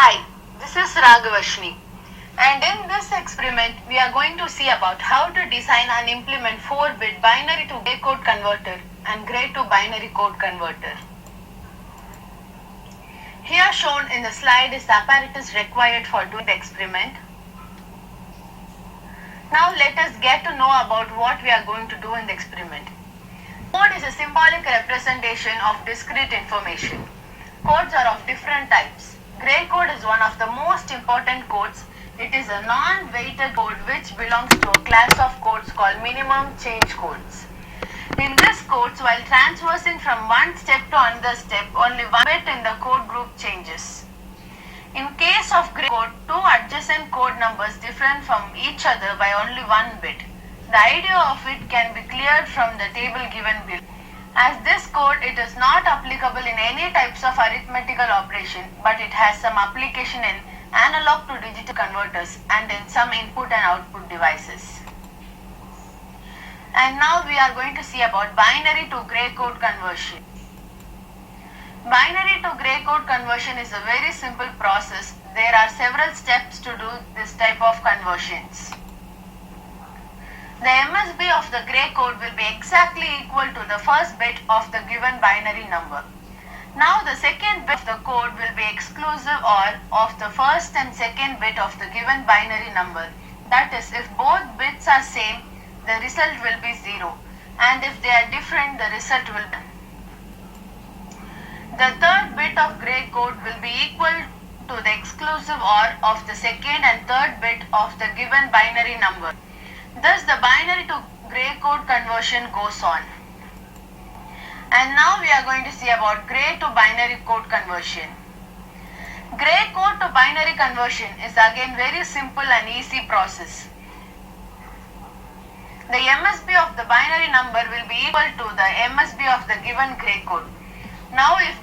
Hi, this is Raghavashni, and in this experiment we are going to see about how to design and implement 4-bit binary to gray code converter and gray to binary code converter. Here shown in the slide is the apparatus required for doing the experiment. Now let us get to know about what we are going to do in the experiment. Code is a symbolic representation of discrete information. Codes are of different types. Gray code is one of the most important codes. It is a non-weighted code which belongs to a class of codes called minimum change codes. In this code, while transversing from one step to another step, only one bit in the code group changes. In case of gray code, two adjacent code numbers differ from each other by only one bit. The idea of it can be cleared from the table given below. As this code, it is not applicable in any types of arithmetical operation, but it has some application in analog to digital converters and in some input and output devices. And now we are going to see about binary to gray code conversion. Binary to gray code conversion is a very simple process. There are several steps to do this type of conversions. The MSB of the gray code will be exactly equal to the first bit of the given binary number. Now the second bit of the code will be exclusive OR of the first and second bit of the given binary number. That is, if both bits are same, the result will be 0, and if they are different, the result will be 1. The third bit of gray code will be equal to the exclusive OR of the second and third bit of the given binary number. Thus the binary to gray code conversion goes on. And now we are going to see about gray to binary code conversion. Gray code to binary conversion is again very simple and easy process. The MSB of the binary number will be equal to the MSB of the given gray code. Now if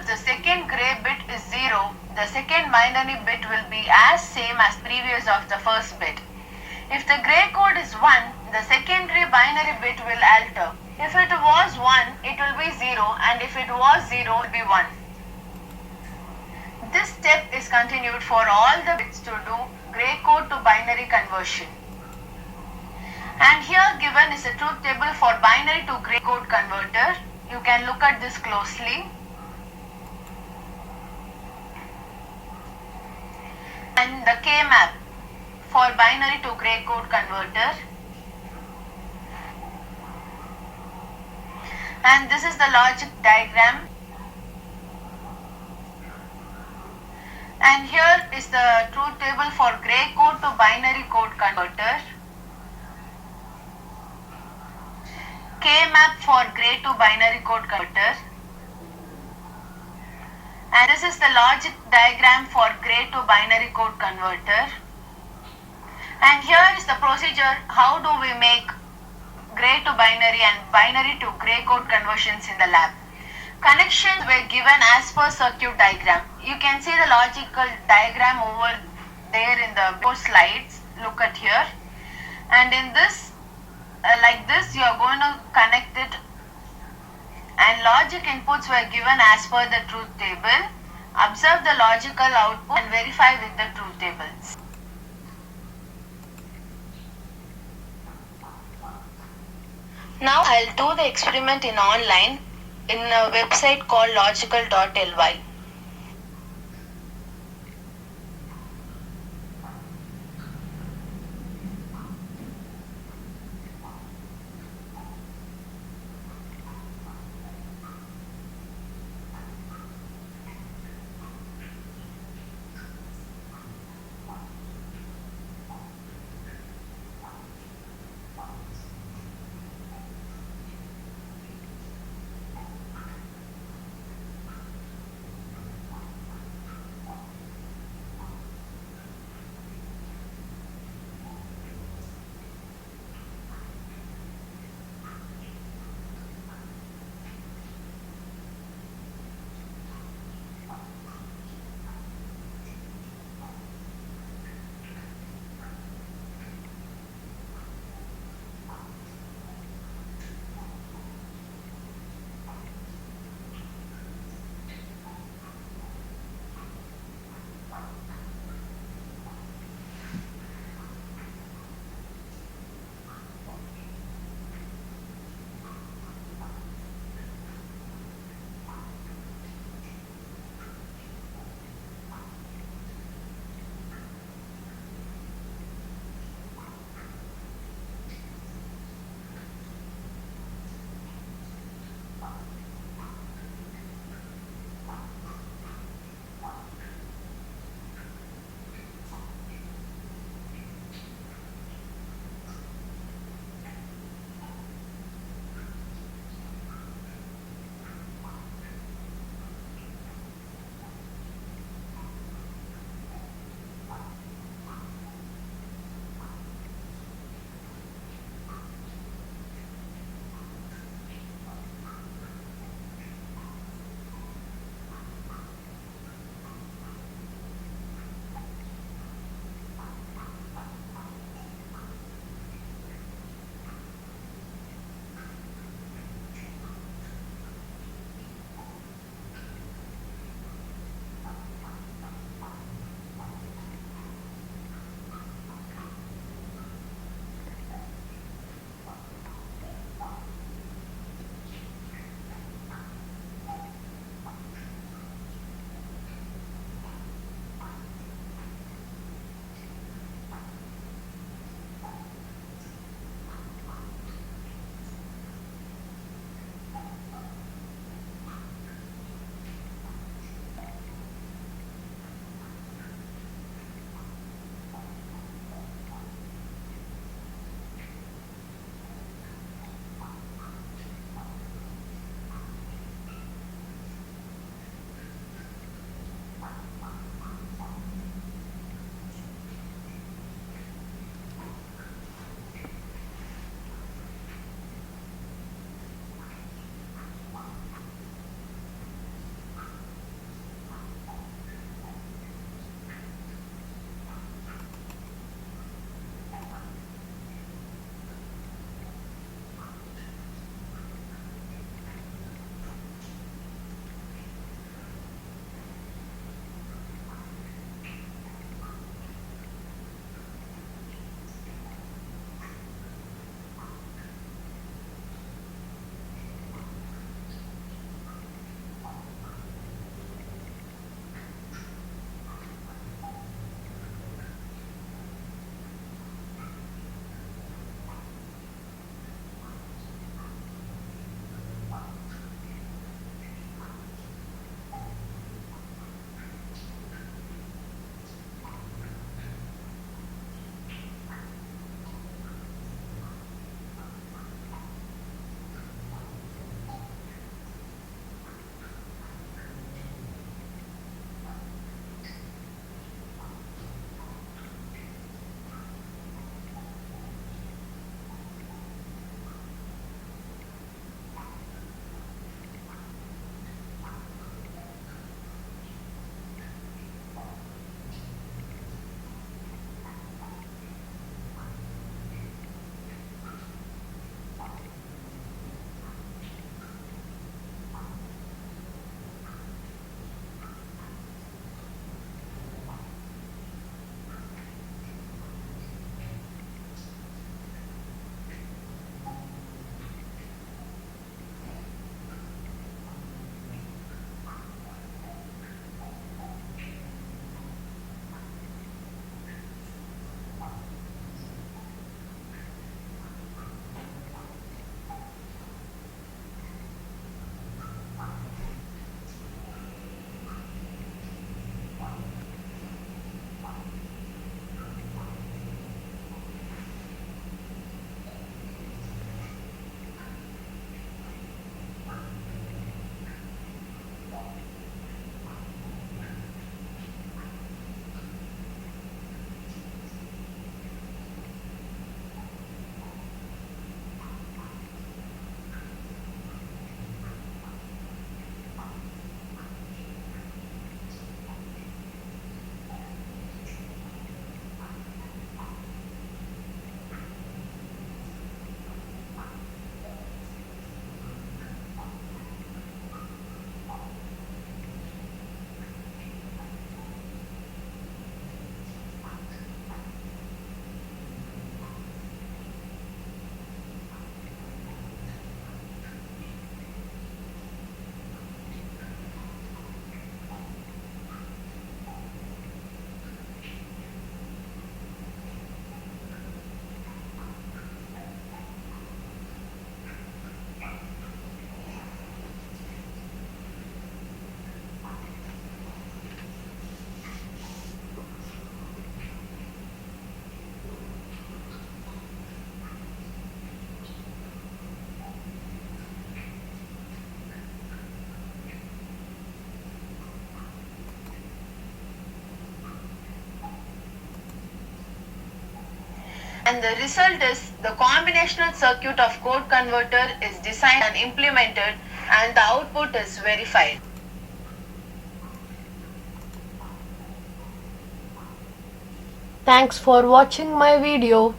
the second gray bit is 0, the second binary bit will be as same as previous of the first bit. If the gray code is 1, the secondary binary bit will alter. If it was 1, it will be 0, and if it was 0, it will be 1. This step is continued for all the bits to do gray code to binary conversion. And here given is a truth table for binary to gray code converter. You can look at this closely. And the K-map for binary to gray code converter. And this is the logic diagram. And here is the truth table for gray code to binary code converter. K-map for gray to binary code converter. And this is the logic diagram for gray to binary code converter. And here is the procedure, how do we make gray to binary and binary to gray code conversions in the lab. Connections were given as per circuit diagram. You can see the logical diagram over there in the slides. Look at here. And in this, like this, you are going to connect it. And logic inputs were given as per the truth table. Observe the logical output and verify with the truth tables. Now I'll do the experiment in online in a website called logical.ly. And the result is the combinational circuit of code converter is designed and implemented, and the output is verified. Thanks for watching my video.